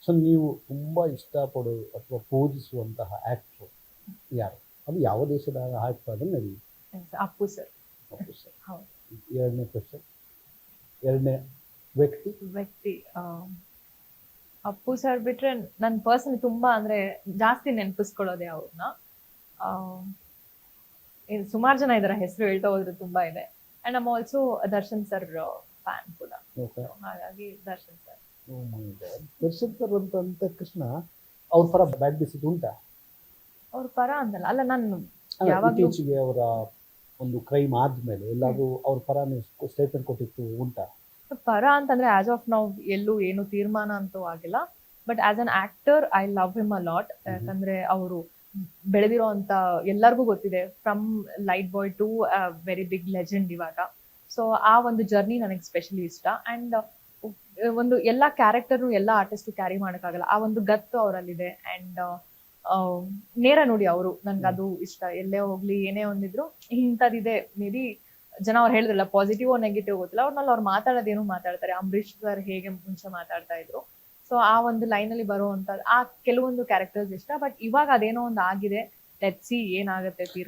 So ನೀವು ತುಂಬಾ ಇಷ್ಟಪಡೋ ಅಥವಾ ಪೂಜಿಸುವಂತಹ ಆಕ್ಟರ್ ಯಾರು? ಅದು ಯಾವ ದೇಶದ ಆಕ್ಟರ್ ಅದನ್ನ ನಡಿ. ಅಪ್ಪು ಸರ್. ಅಪ್ಪು ಸರ್. ಹೌದು. ಎರಡನೇ ಕ್ವಶನ್, ಎರಡನೇ ವ್ಯಕ್ತಿ. ವ್ಯಕ್ತಿ ಅಪ್ಪು ಸರ್ ಬಿಟ್ರೆ ನನ್ ಪರ್ಸನ್ ತುಂಬಾ ಅಂದ್ರೆ ಜಾಸ್ತಿ ನೆನಪಿಸ್ಕೊಳ್ಳೋದೆ ಅವ್ರನ್ನ. ಸುಮಾರು ಜನ ಇದಾರೆ, ಹೆಸರು ಹೇಳ್ತಾ ಹೋದ್ರೆ ತುಂಬಾ ಇದೆ. And I'm also Darshan sir fan ಕೂಡ. Okay. ಹಾಗಾಗಿ Darshan sir. Oh my God. Darshan sir ಅಂತ ಅಂದ ತಕ್ಷಣ ಅವ್ರ ಪರ ಬ್ಯಾಡ್ ಬಿಸಿಟ್ ಉಂಟಾ? ಅವ್ರ ಪರ ಅಂತಲ್ಲ, ಅಲ್ಲ ನಾನು ಅಲ್ಲ, ಯಾವಾಗ್ಲೂ ಇತ್ತೀಚೆಗೆ ಅವರ ಒಂದು ಕ್ರೈಮ್ ಆದ್ಮೇಲೆ ಎಲ್ಲಾದ್ರೂ ಅವ್ರ ಪರ ನೀವು ಸ್ಟೇಟ್ಮೆಂಟ್ ಕೊಟ್ಟಿತ್ತು ಉಂಟಾ? ಪರ ಅಂತಂದ್ರೆ ಆಸ್ ಆಫ್ ನೌ ಎಲ್ಲೂ ಏನು ತೀರ್ಮಾನ ಅಂತೂ ಆಗಿಲ್ಲ. But as an actor I love him a lot. ಯಾಕಂದ್ರೆ ಅವರು ಬೆಳೆದಿರೋ ಅಂತ ಎಲ್ಲರಿಗೂ ಗೊತ್ತಿದೆ, from light boy to very big legend ಇವಾಗ. ಸೊ ಆ ಒಂದು ಜರ್ನಿ ನನಗೆ ಸ್ಪೆಷಲಿ ಇಷ್ಟ. ಅಂಡ್ ಒಂದು ಎಲ್ಲಾ ಕ್ಯಾರೆಕ್ಟರ್ ಎಲ್ಲಾ ಆರ್ಟಿಸ್ಟ್ ಕ್ಯಾರಿ ಮಾಡಕ್ಕಾಗಲ್ಲ, ಆ ಒಂದು ಗತ್ತು ಅವರಲ್ಲಿದೆ. ಅಂಡ್ ನೇರ ನೋಡಿ ಅವರು, ನನ್ಗೆ ಅದು ಇಷ್ಟ. ಎಲ್ಲೇ ಹೋಗ್ಲಿ ಏನೇ ಒಂದಿದ್ರು ಇಂಥದ್ದಿದೆ. ಮೇ ಬಿ ಜನ ಅವ್ರು ಹೇಳಿದ್ರಲ್ಲ ಪಾಸಿಟಿವ್ ನೆಗೆಟಿವ್ ಗೊತ್ತಿಲ್ಲ, ಅವ್ರನ್ನಲ್ಲಿ ಅವ್ರು ಮಾತಾಡೋದೇನು ಮಾತಾಡ್ತಾರೆ. ಅಂಬರೀಶ್ ಸರ್ ಹೇಗೆ ಮುಂಚೆ ಮಾತಾಡ್ತಾ ಇದ್ರು, ಸೊ ಆ ಒಂದು ಲೈನ್ ಅಲ್ಲಿ ಬರುವಂತ ಆ ಕೆಲವೊಂದು ಕ್ಯಾರೆಕ್ಟರ್ಸ್ ಇಷ್ಟ. ಬಟ್ ಇವಾಗ ಅದೇನೋ ಒಂದು ಆಗಿದೆ, ಲೆಟ್ಸ್ ಸಿ ಏನಾಗುತ್ತೆ ತೀರ್ಮಾನ.